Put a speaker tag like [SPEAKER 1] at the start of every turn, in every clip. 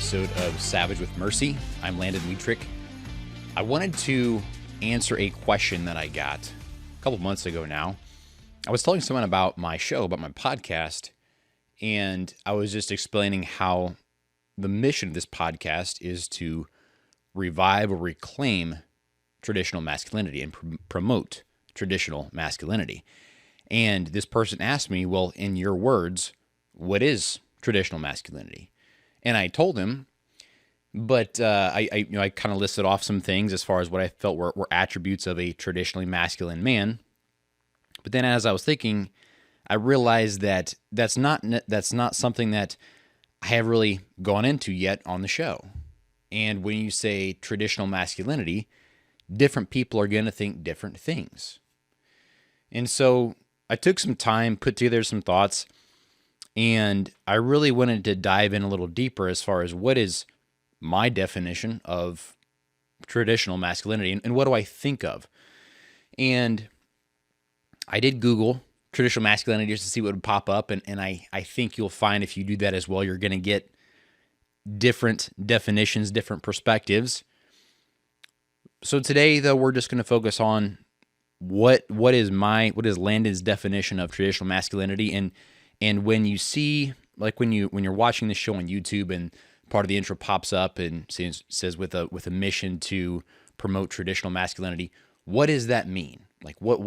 [SPEAKER 1] episode of Savage with Mercy. I'm Landon. I wanted to answer a question that I got a couple months ago now. I was telling someone about my show, about my podcast, and I was just explaining how the mission of this podcast is to revive or reclaim traditional masculinity and promote traditional masculinity. And this person asked me, well, in your words, what is traditional masculinity? And I told him, but I kind of listed off some things as far as what I felt were attributes of a traditionally masculine man. But then as I was thinking, I realized that that's not something that I have really gone into yet on the show. And when you say traditional masculinity, different people are going to think different things. And so I took some time, put together some thoughts, and I really wanted to dive in a little deeper as far as what is my definition of traditional masculinity and what do I think of. And I did Google traditional masculinity just to see what would pop up, and I think you'll find if you do that as well, you're going to get different definitions, different perspectives. So today, though, we're just going to focus on what is Landon's definition of traditional masculinity, and when you see, like when you're watching this show on YouTube and part of the intro pops up and says with a mission to promote traditional masculinity, what does that mean? Like what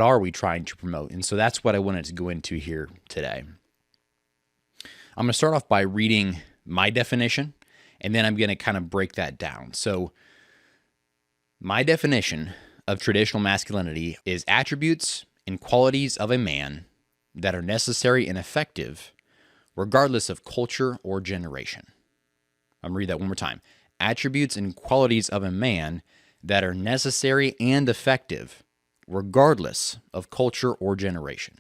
[SPEAKER 1] are we trying to promote? And so that's what I wanted to go into here today. I'm going to start off by reading my definition, and then I'm going to kind of break that down. So my definition of traditional masculinity is attributes and qualities of a man that are necessary and effective regardless of culture or generation. I'm going to read that one more time. Attributes and qualities of a man that are necessary and effective regardless of culture or generation.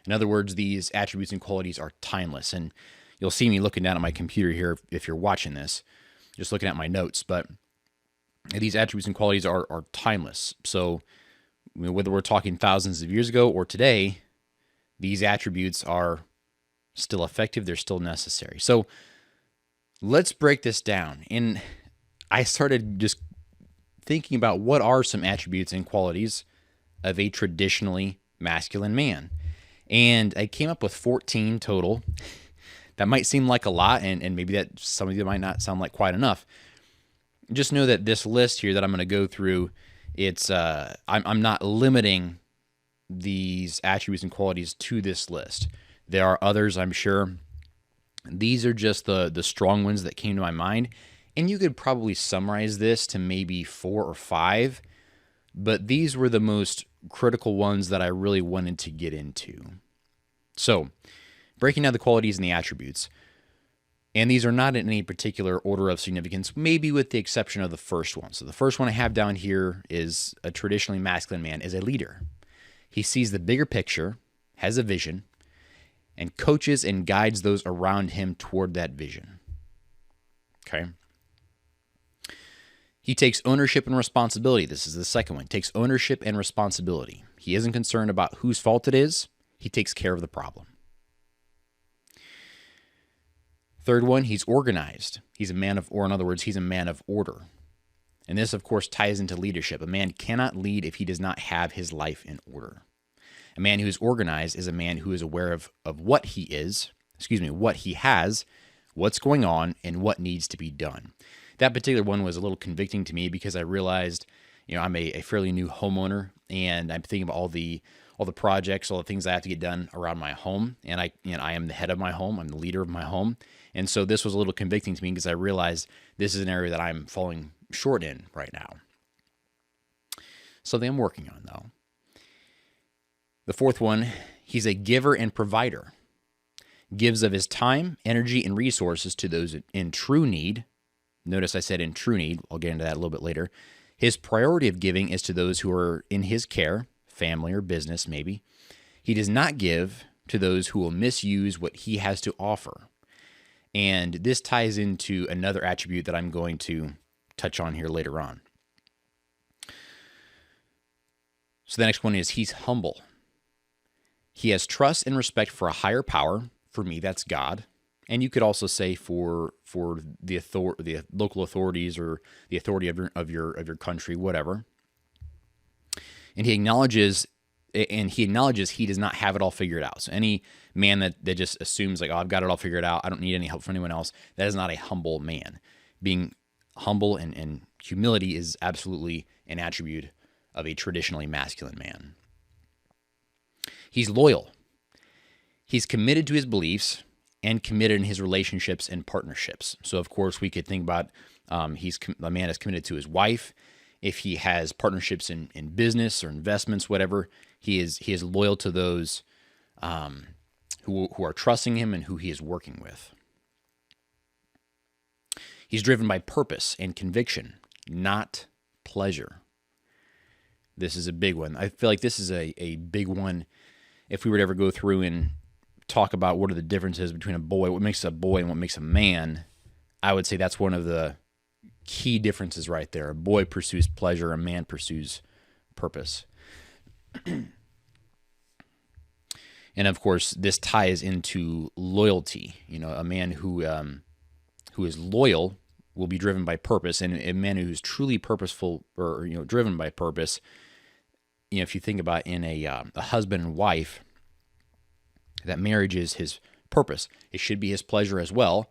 [SPEAKER 1] In other words, these attributes and qualities are timeless. And you'll see me looking down at my computer here if you're watching this, just looking at my notes. But these attributes and qualities are timeless. So whether we're talking thousands of years ago or today, these attributes are still effective. They're still necessary. So let's break this down. And I started just thinking about what are some attributes and qualities of a traditionally masculine man. And I came up with 14 total. That might seem like a lot, and maybe that some of you might not sound like quite enough. Just know that this list here that I'm going to go through, it's I'm not limiting these attributes and qualities to this list. There are others, I'm sure. These are just the strong ones that came to my mind. And you could probably summarize this to maybe 4 or 5, but these were the most critical ones that I really wanted to get into. So, breaking down the qualities and the attributes. And these are not in any particular order of significance, maybe with the exception of the first one. So the first one I have down here is a traditionally masculine man is a leader. He sees the bigger picture, has a vision, and coaches and guides those around him toward that vision. Okay? He takes ownership and responsibility. This is the second one. Takes ownership and responsibility. He isn't concerned about whose fault it is. He takes care of the problem. Third one, he's organized. He's a man of order. And this, of course, ties into leadership. A man cannot lead if he does not have his life in order. A man who is organized is a man who is aware of what he has, what's going on, and what needs to be done. That particular one was a little convicting to me because I realized, I'm a fairly new homeowner, and I'm thinking about all the projects, all the things I have to get done around my home, and I am the head of my home, I'm the leader of my home, and so this was a little convicting to me because I realized this is an area that I'm falling short in right now. Something I'm working on, though. The fourth one, he's a giver and provider. Gives of his time, energy, and resources to those in true need. Notice I said in true need. I'll get into that a little bit later. His priority of giving is to those who are in his care, family or business maybe. He does not give to those who will misuse what he has to offer. And this ties into another attribute that I'm going to touch on here later on. So the next one is he's humble. He has trust and respect for a higher power. For me, that's God. And you could also say for the local authorities or the authority of your country, whatever. And he acknowledges he does not have it all figured out. So any man that just assumes like, oh, I've got it all figured out, I don't need any help from anyone else, that is not a humble man. Being humble and humility is absolutely an attribute of a traditionally masculine man. He's loyal. He's committed to his beliefs and committed in his relationships and partnerships. So, of course, we could think about a man is committed to his wife. If he has partnerships in business or investments, whatever, he is loyal to those who are trusting him and who he is working with. He's driven by purpose and conviction, not pleasure. This is a big one. I feel like this is a big one. If we were to ever go through and talk about what are the differences between a boy, what makes a boy and what makes a man, I would say that's one of the key differences right there. A boy pursues pleasure, a man pursues purpose. And of course, this ties into loyalty. You know, a man who is loyal will be driven by purpose, and a man who's truly purposeful or driven by purpose. You know, if you think about in a husband and wife, that marriage is his purpose. It should be his pleasure as well.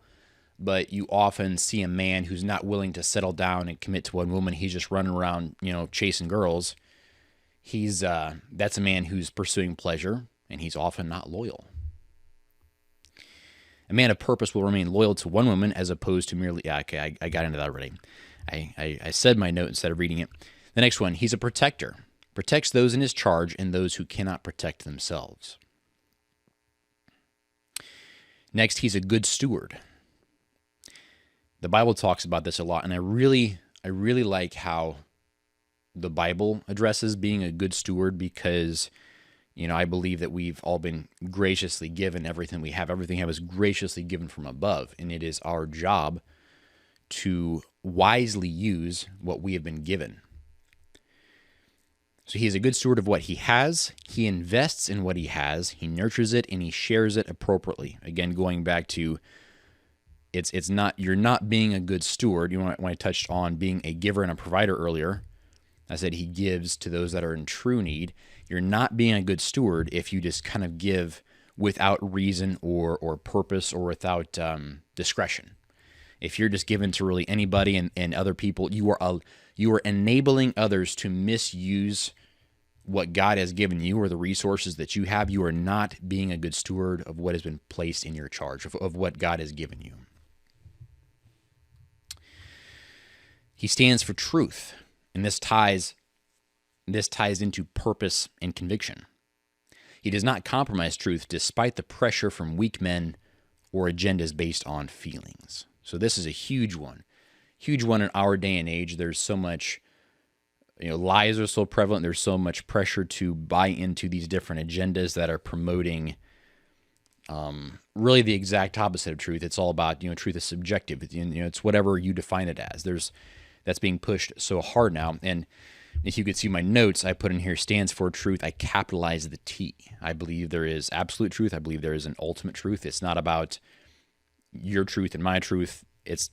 [SPEAKER 1] But you often see a man who's not willing to settle down and commit to one woman. He's just running around, chasing girls. That's a man who's pursuing pleasure, and he's often not loyal. A man of purpose will remain loyal to one woman as opposed to merely... Yeah, okay, I got into that already. I said my note instead of reading it. The next one, he's a protector. Protects those in his charge and those who cannot protect themselves. Next, he's a good steward. The Bible talks about this a lot, and I really like how the Bible addresses being a good steward because, I believe that we've all been graciously given everything we have. Everything we have is graciously given from above, and it is our job to wisely use what we have been given. So he is a good steward of what he has. He invests in what he has. He nurtures it, and he shares it appropriately. Again, going back to you're not being a good steward. When I touched on being a giver and a provider earlier, I said he gives to those that are in true need. You're not being a good steward if you just kind of give without reason or purpose or without discretion. If you're just given to really anybody and other people, you are enabling others to misuse what God has given you or the resources that you have. You are not being a good steward of what has been placed in your charge, of what God has given you. He stands for truth, and this ties into purpose and conviction. He does not compromise truth despite the pressure from weak men or agendas based on feelings. So this is a huge one in our day and age. There's so much, lies are so prevalent. There's so much pressure to buy into these different agendas that are promoting really the exact opposite of truth. It's all about, truth is subjective. It's whatever you define it as. That's being pushed so hard now. And if you could see my notes, I put in here stands for truth. I capitalize the T. I believe there is absolute truth. I believe there is an ultimate truth. It's not about your truth and my truth. It's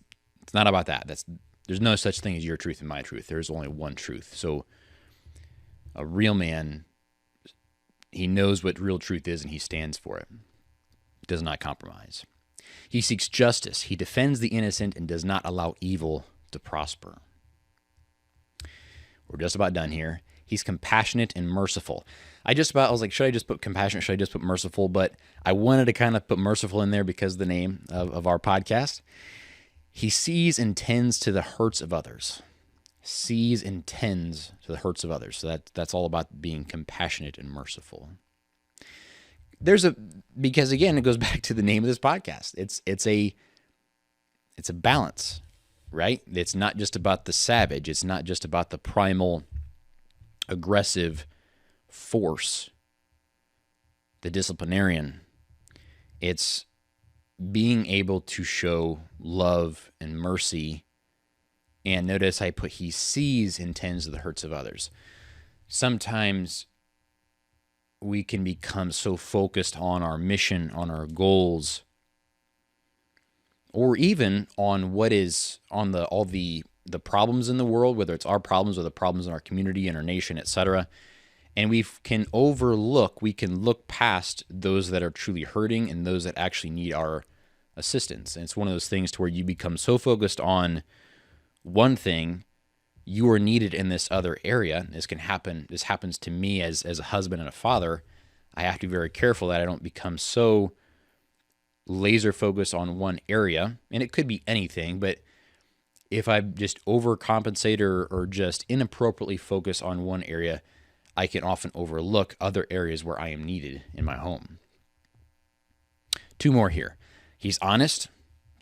[SPEAKER 1] not about that. There's no such thing as your truth and my truth. There's only one truth. So a real man, he knows what real truth is and he stands for it. Does not compromise. He seeks justice. He defends the innocent and does not allow evil to prosper. We're just about done here. He's compassionate and merciful. I was like, should I just put compassionate? Should I just put merciful? But I wanted to kind of put merciful in there because of the name of our podcast. He sees and tends to the hurts of others. Sees and tends to the hurts of others. So that's all about being compassionate and merciful. Because again, it goes back to the name of this podcast. It's a balance. Right? It's not just about the savage. It's not just about the primal, aggressive force, the disciplinarian. It's being able to show love and mercy. And notice I put he sees and tends to the hurts of others. Sometimes we can become so focused on our mission, on our goals, or even on what is on all the problems in the world, whether it's our problems or the problems in our community and our nation, etc. And we can look past those that are truly hurting and those that actually need our assistance. And it's one of those things to where you become so focused on one thing, you are needed in this other area. This happens to me as a husband and a father. I have to be very careful that I don't become so laser focused on one area. And it could be anything, but if I just overcompensate or just inappropriately focus on one area, I can often overlook other areas where I am needed in my home. 2 more here. He's honest,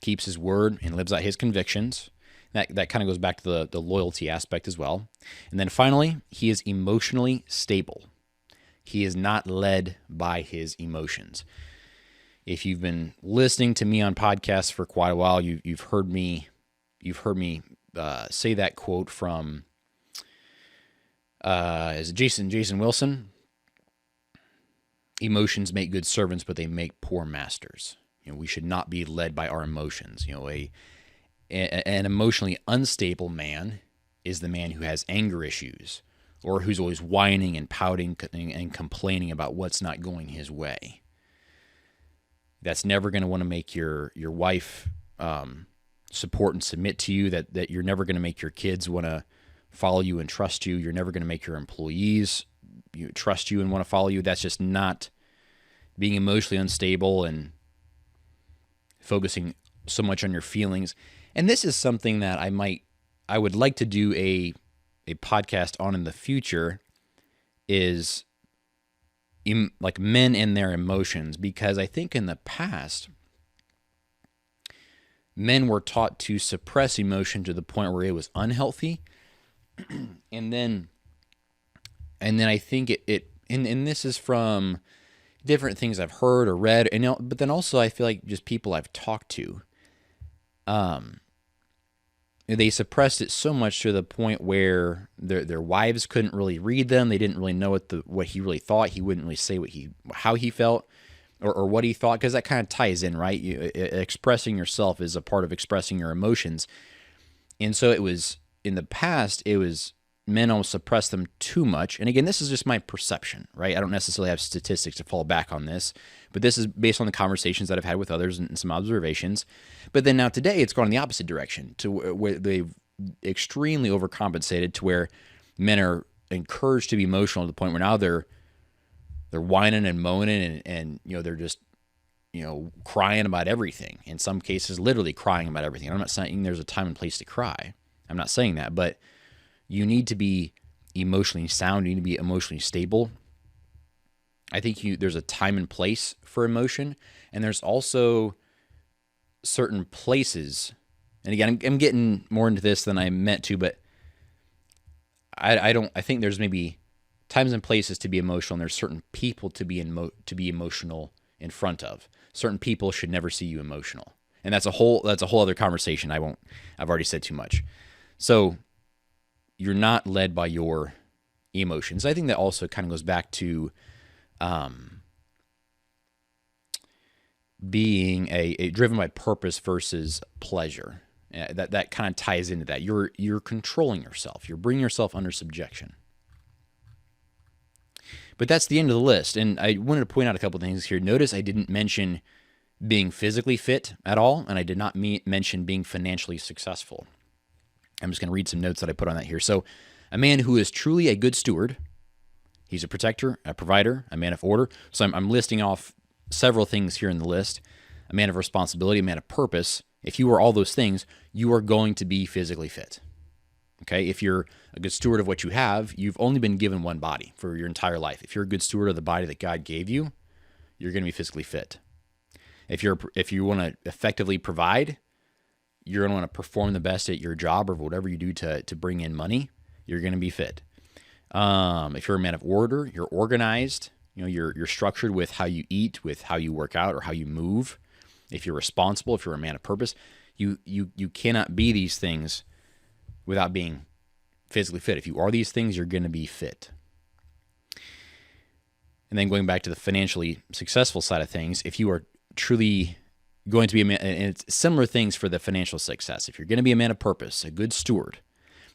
[SPEAKER 1] keeps his word, and lives out his convictions. That kind of goes back to the loyalty aspect as well. And then finally, he is emotionally stable. He is not led by his emotions. If you've been listening to me on podcasts for quite a while, you've heard me say that quote from is it Jason Wilson? Emotions make good servants, but they make poor masters. We should not be led by our emotions. An emotionally unstable man is the man who has anger issues, or who's always whining and pouting and complaining about what's not going his way. That's never going to want to make your wife support and submit to you. That you're never going to make your kids want to follow you and trust you. You're never going to make your employees trust you and want to follow you. That's just not being emotionally unstable and focusing so much on your feelings. And this is something that I would like to do a podcast on in the future, is like men and their emotions, because I think in the past, men were taught to suppress emotion to the point where it was unhealthy. And then I think and this is from different things I've heard or read, but then also I feel like just people I've talked to, they suppressed it so much to the point where their wives couldn't really read them. They didn't really know what he really thought. He wouldn't really say how he felt or what he thought, because that kind of ties in, right? Expressing yourself is a part of expressing your emotions. And so it was, in the past, men almost suppress them too much. And again, this is just my perception, right? I don't necessarily have statistics to fall back on this, but this is based on the conversations that I've had with others and some observations. But then now today, it's gone in the opposite direction, to where they've extremely overcompensated, to where men are encouraged to be emotional to the point where now they're whining and moaning and they're just crying about everything. In some cases, literally crying about everything. I'm not saying there's a time and place to cry. I'm not saying that, but you need to be emotionally sound. You need to be emotionally stable. I think there's a time and place for emotion, and there's also certain places. And again, I'm getting more into this than I meant to, but I think there's maybe times and places to be emotional, and there's certain people to be emotional in front of. Certain people should never see you emotional, and that's a whole other conversation. I've already said too much. So you're not led by your emotions. I think that also kind of goes back to being a driven by purpose versus pleasure. That kind of ties into that. You're controlling yourself. You're bringing yourself under subjection. But that's the end of the list. And I wanted to point out a couple of things here. Notice I didn't mention being physically fit at all, and I did not mention being financially successful. I'm just going to read some notes that I put on that here. So, a man who is truly a good steward, he's a protector, a provider, a man of order. So I'm listing off several things here in the list. A man of responsibility, a man of purpose. If you are all those things, you are going to be physically fit. Okay? If you're a good steward of what you have, you've only been given one body for your entire life. If you're a good steward of the body that God gave you, you're going to be physically fit. If you want to effectively provide, you're going to want to perform the best at your job or whatever you do to bring in money, you're going to be fit. If you're a man of order, you're organized, you're structured with how you eat, with how you work out or how you move. If you're responsible, if you're a man of purpose, you cannot be these things without being physically fit. If you are these things, you're going to be fit. And then going back to the financially successful side of things, if you are truly going to be a man, and it's similar things for the financial success. If you're going to be a man of purpose, a good steward,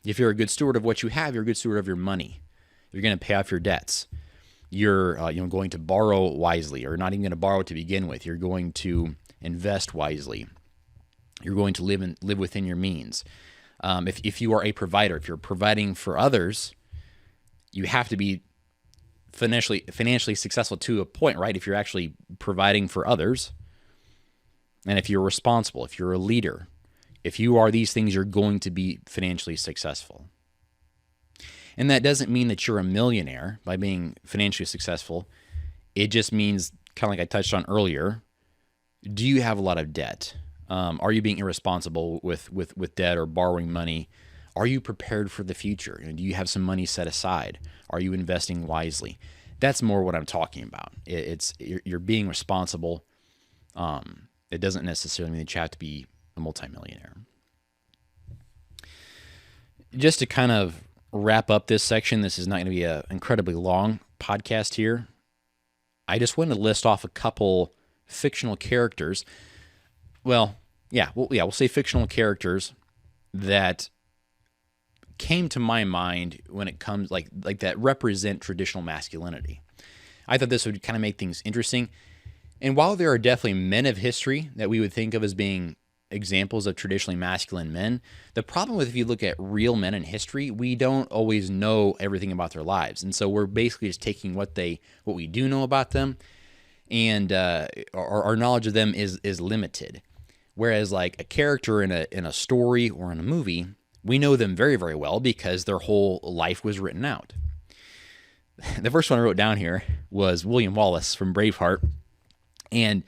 [SPEAKER 1] if you're a good steward of what you have, you're a good steward of your money. You're going to pay off your debts. You're going to borrow wisely, or not even going to borrow to begin with. You're going to invest wisely. You're going to live within your means. If you are a provider, if you're providing for others, you have to be financially successful to a point, right? If you're actually providing for others, and if you're responsible, if you're a leader, if you are these things, you're going to be financially successful. And that doesn't mean that you're a millionaire by being financially successful. It just means, kind of like I touched on earlier, do you have a lot of debt? Are you being irresponsible with debt or borrowing money? Are you prepared for the future? Do you have some money set aside? Are you investing wisely? That's more what I'm talking about. You're being responsible. It doesn't necessarily mean that you have to be a multimillionaire. Just to kind of wrap up this section, this is not going to be an incredibly long podcast here. I just wanted to list off a couple fictional characters. We'll say fictional characters that came to my mind when it comes like that represent traditional masculinity. I thought this would kind of make things interesting. And while there are definitely men of history that we would think of as being examples of traditionally masculine men, the problem with if you look at real men in history, we don't always know everything about their lives. And so we're basically just taking what we do know about them, and our knowledge of them is limited. Whereas like a character in a story or in a movie, we know them very, very well because their whole life was written out. The first one I wrote down here was William Wallace from Braveheart. And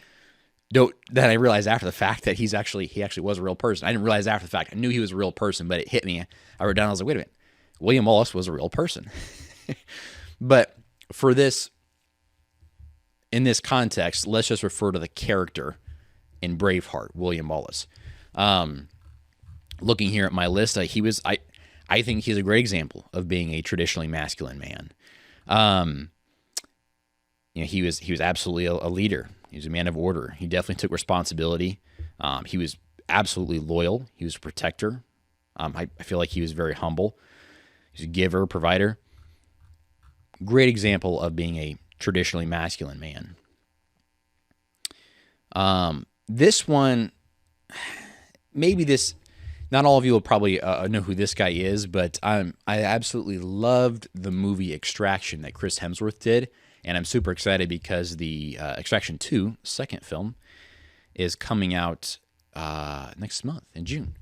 [SPEAKER 1] then I realized after the fact that he actually was a real person. I didn't realize after the fact. I knew he was a real person, but it hit me. I wrote down, I was like, wait a minute. William Wallace was a real person. But for this, in this context, let's just refer to the character in Braveheart, William Wallace. Looking here at my list, I think he's a great example of being a traditionally masculine man. He was absolutely a leader. He was a man of order. He definitely took responsibility. He was absolutely loyal. He was a protector. I feel like he was very humble. He's a giver, provider. Great example of being a traditionally masculine man. This one, not all of you will probably know who this guy is, but I absolutely loved the movie Extraction that Chris Hemsworth did. And I'm super excited because the Extraction 2, second film, is coming out next month in June.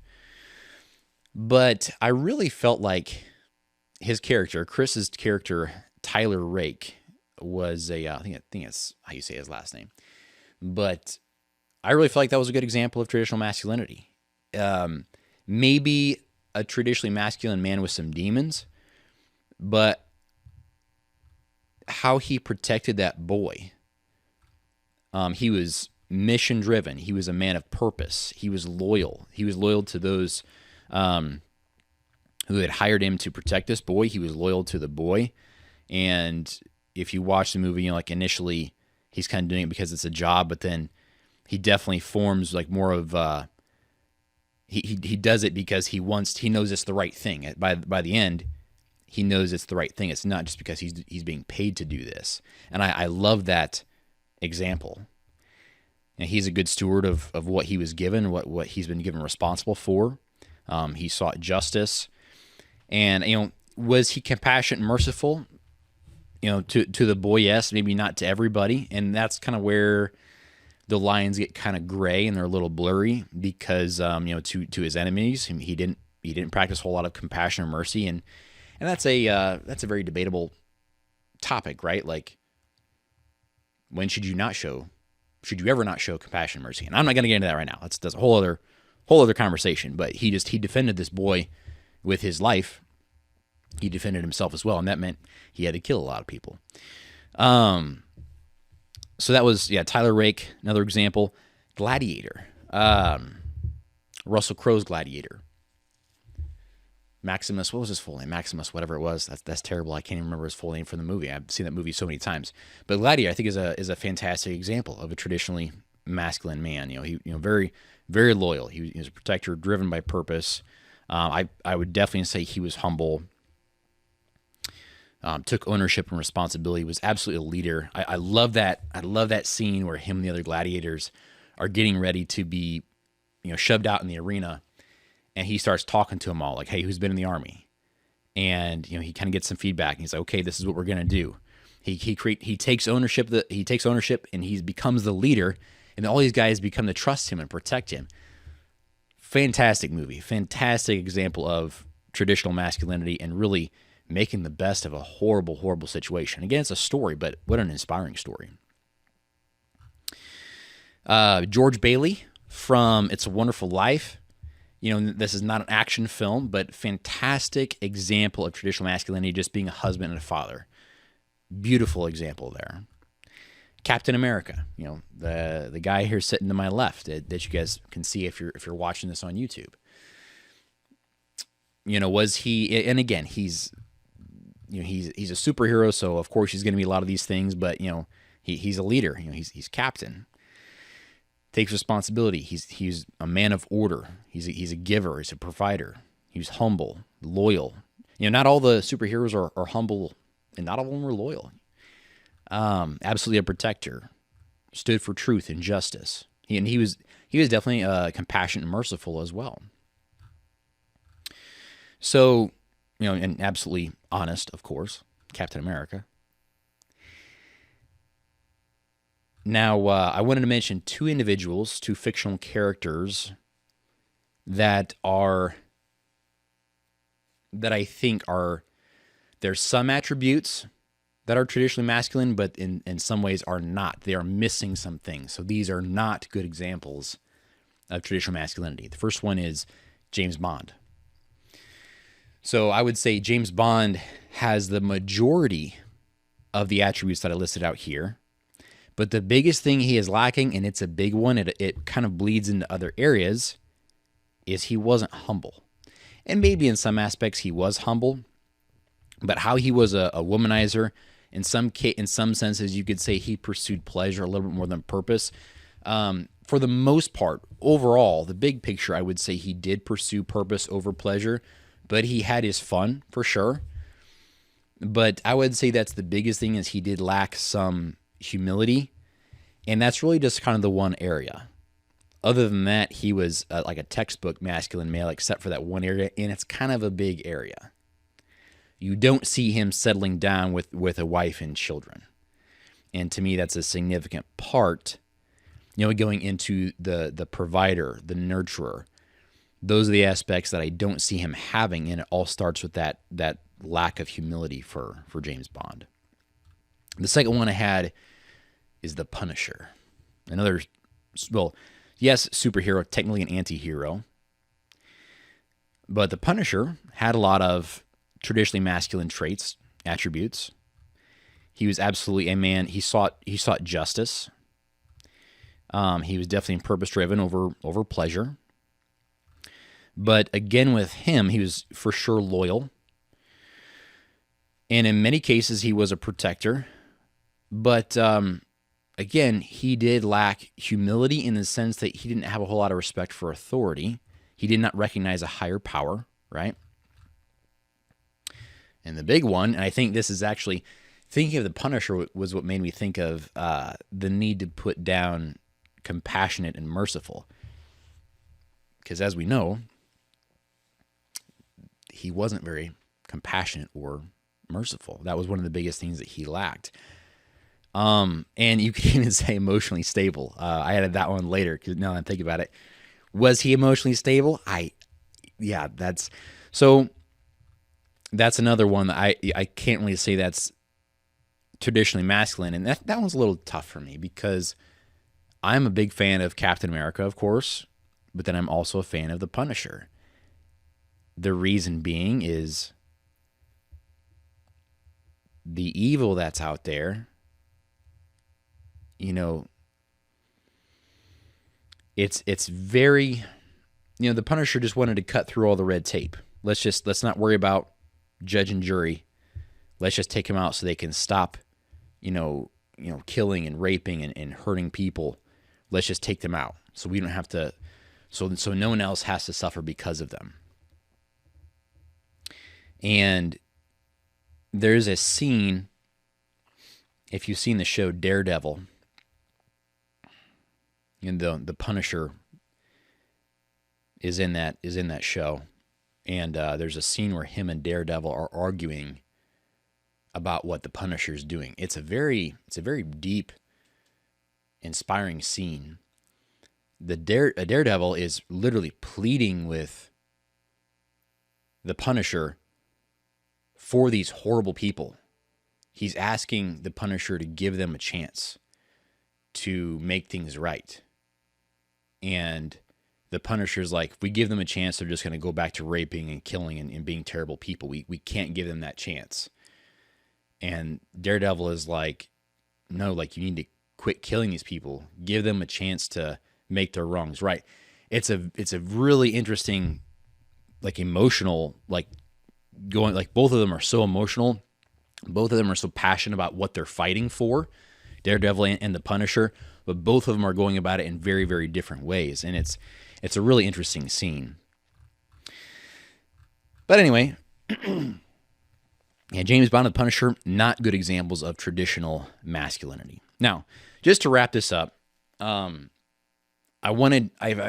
[SPEAKER 1] But I really felt like Chris's character, Tyler Rake, was I think it's how you say his last name. But I really felt like that was a good example of traditional masculinity. Maybe a traditionally masculine man with some demons, but how he protected that boy. He was mission driven. He was a man of purpose. He was loyal. He was loyal to those who had hired him to protect this boy. He was loyal to the boy. And if you watch the movie, initially he's kind of doing it because it's a job, but then he definitely forms like more of he does it because he knows it's the right thing. By the end, he knows it's the right thing. It's not just because he's being paid to do this. And I love that example. And he's a good steward of what he was given, what he's been given responsible for. He sought justice. And, was he compassionate and merciful? To the boy, yes, maybe not to everybody. And that's kind of where the lines get kind of gray and they're a little blurry because, to his enemies, he didn't practice a whole lot of compassion or mercy. And that's a very debatable topic, right? Like, when should you ever not show compassion and mercy? And I'm not going to get into that right now. That's a whole other conversation. But he defended this boy with his life. He defended himself as well, and that meant he had to kill a lot of people. So that was Tyler Rake, another example. Gladiator, Russell Crowe's Gladiator. Maximus, what was his full name? Maximus, whatever it was. That's terrible. I can't even remember his full name from the movie. I've seen that movie so many times. But Gladiator, I think, is a fantastic example of a traditionally masculine man. He very, very loyal. He was a protector, driven by purpose. I would definitely say he was humble. Took ownership and responsibility. Was absolutely a leader. I love that. I love that scene where him and the other gladiators are getting ready to be, shoved out in the arena, and he starts talking to them all like, "Hey, who's been in the army?" And he kind of gets some feedback, and he's like, "Okay, this is what we're gonna do." He takes ownership. He takes ownership, and he becomes the leader, and all these guys become to trust him and protect him. Fantastic movie, fantastic example of traditional masculinity and really making the best of a horrible, horrible situation. Again, it's a story, but what an inspiring story. George Bailey from It's a Wonderful Life. This is not an action film, but fantastic example of traditional masculinity, just being a husband and a father. Beautiful example there. Captain America, the guy here sitting to my left that you guys can see if you're watching this on YouTube. Was he? And again, he's a superhero, so of course he's going to be a lot of these things. But he's a leader. He's captain. Takes responsibility. He's a man of order. He's a giver. He's a provider. He's humble, loyal. Not all the superheroes are humble, and not all of them are loyal. Absolutely a protector. Stood for truth and justice. He was definitely compassionate and merciful as well. So, and absolutely honest, of course, Captain America. Now, I wanted to mention two fictional characters that I think there's some attributes that are traditionally masculine, but in some ways are not. They are missing some things. So these are not good examples of traditional masculinity. The first one is James Bond. So I would say James Bond has the majority of the attributes that I listed out here. But the biggest thing he is lacking, and it's a big one, it kind of bleeds into other areas, is he wasn't humble. And maybe in some aspects he was humble, but how he was a womanizer, in some senses you could say he pursued pleasure a little bit more than purpose. For the most part, overall, the big picture, I would say he did pursue purpose over pleasure, but he had his fun for sure. But I would say that's the biggest thing, is he did lack some humility, and that's really just kind of the one area. Other than that, he was like a textbook masculine male, except for that one area, and it's kind of a big area. You don't see him settling down with a wife and children, and to me, that's a significant part. Going into the provider, the nurturer. Those are the aspects that I don't see him having, and it all starts with that lack of humility for James Bond. The second one I had is the Punisher. Another, yes, superhero, technically an anti-hero. But the Punisher had a lot of traditionally masculine traits, attributes. He was absolutely a man. He sought justice. He was definitely purpose-driven over pleasure. But again, with him, he was for sure loyal. And in many cases, he was a protector. But again, he did lack humility in the sense that he didn't have a whole lot of respect for authority. He did not recognize a higher power, right? And the big one, and I think this is actually, thinking of the Punisher was what made me think of the need to put down compassionate and merciful. Because as we know, he wasn't very compassionate or merciful. That was one of the biggest things that he lacked. And you can even say emotionally stable. I added that one later because now I'm thinking about it. Was he emotionally stable? That's another one that I can't really say that's traditionally masculine. And that one's a little tough for me because I'm a big fan of Captain America, of course, but then I'm also a fan of the Punisher. The reason being is the evil that's out there, it's very, the Punisher just wanted to cut through all the red tape. Let's not worry about judge and jury. Let's just take him out so they can stop, killing and raping and hurting people let's just take them out so we don't have to, so no one else has to suffer because of them. And there's a scene, if you've seen the show Daredevil, and the Punisher is in that show, and there's a scene where him and Daredevil are arguing about what the Punisher's doing. It's a very deep, inspiring scene. The Daredevil is literally pleading with the Punisher for these horrible people. He's asking the Punisher to give them a chance to make things right. And the Punisher's like, if we give them a chance, they're just going to go back to raping and killing and being terrible people. We can't give them that chance. And Daredevil is like, no, like, you need to quit killing these people. Give them a chance to make their wrongs right. It's a really interesting, like, emotional, like, going, like, both of them are so emotional. Both of them are so passionate about what they're fighting for, Daredevil and the Punisher, but both of them are going about it in very, very different ways. And it's a really interesting scene. But anyway, yeah, James Bond and the Punisher, not good examples of traditional masculinity. Now, just to wrap this up, I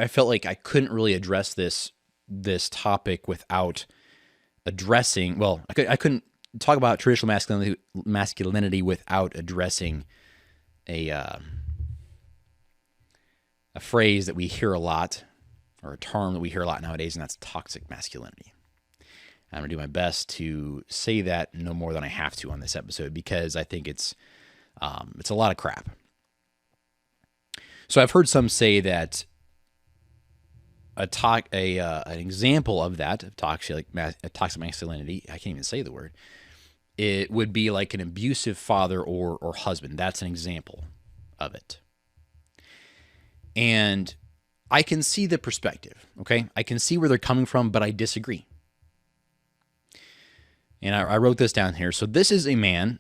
[SPEAKER 1] felt like I couldn't really address this topic without addressing, well, I couldn't talk about traditional masculinity without addressing a phrase that we hear a lot, or a term that we hear a lot nowadays, and that's toxic masculinity. I'm going to do my best to say that no more than I have to on this episode, because I think it's a lot of crap. So I've heard some say that an example of that, of toxic masculinity, I can't even say the word, it would be like an abusive father or husband. That's an example of it. And I can see the perspective, okay? I can see where they're coming from, but I disagree. And I wrote this down here. So this is a man,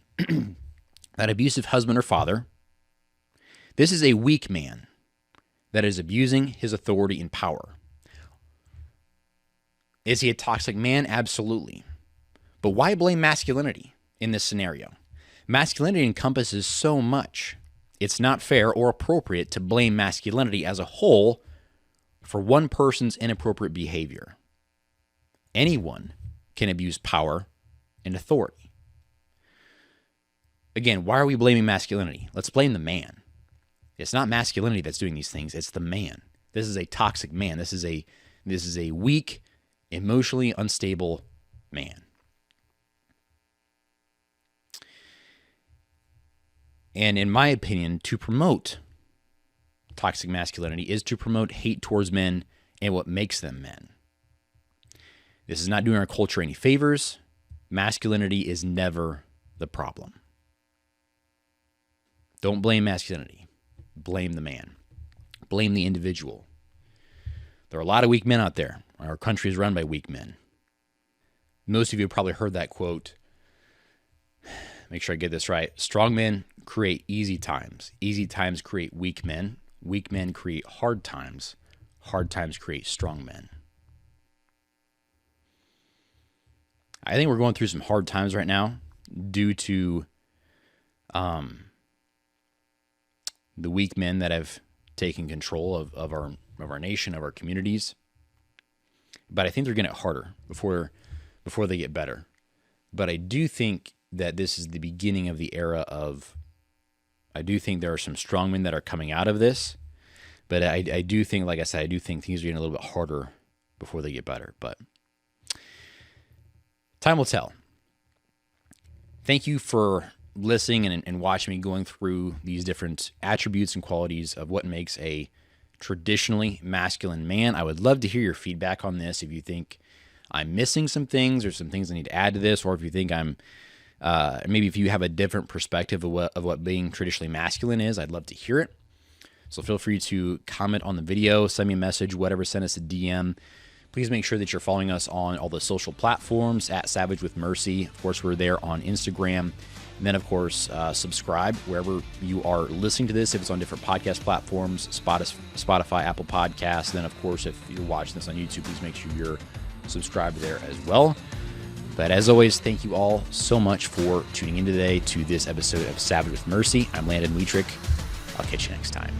[SPEAKER 1] that abusive husband or father. This is a weak man that is abusing his authority and power. Is he a toxic man? Absolutely. But why blame masculinity in this scenario? Masculinity encompasses so much. It's not fair or appropriate to blame masculinity as a whole for one person's inappropriate behavior. Anyone can abuse power and authority. Again, why are we blaming masculinity? Let's blame the man. It's not masculinity that's doing these things. It's the man. This is a toxic man. This is a weak, emotionally unstable man. And in my opinion, to promote toxic masculinity is to promote hate towards men and what makes them men. This is not doing our culture any favors. Masculinity is never the problem. Don't blame masculinity. Blame the man. Blame the individual. There are a lot of weak men out there. Our country is run by weak men. Most of you have probably heard that quote. Make sure I get this right. Strong men create easy times. Easy times create weak men. Weak men create hard times. Hard times create strong men. I think we're going through some hard times right now due to the weak men that have taken control of our nation, of our communities. But I think they're going to get harder before they get better. But I do think that this is the beginning of the era of, I do think there are some strongmen that are coming out of this. But I do think, like I said, I do think things are getting a little bit harder before they get better. But time will tell. Thank you for listening and watching me going through these different attributes and qualities of what makes a traditionally masculine man. I would love to hear your feedback on this. If you think I'm missing some things or some things I need to add to this, or if you think I'm, maybe if you have a different perspective of what being traditionally masculine is, I'd love to hear it. So feel free to comment on the video, send me a message, whatever, send us a DM. Please make sure that you're following us on all the social platforms at Savage with Mercy. Of course, we're there on Instagram, And then, of course, subscribe wherever you are listening to this. If it's on different podcast platforms, Spotify, Apple Podcasts. Then, of course, if you're watching this on YouTube, please make sure you're subscribed there as well. But as always, thank you all so much for tuning in today to this episode of Savage with Mercy. I'm Landon Wietrich. I'll catch you next time.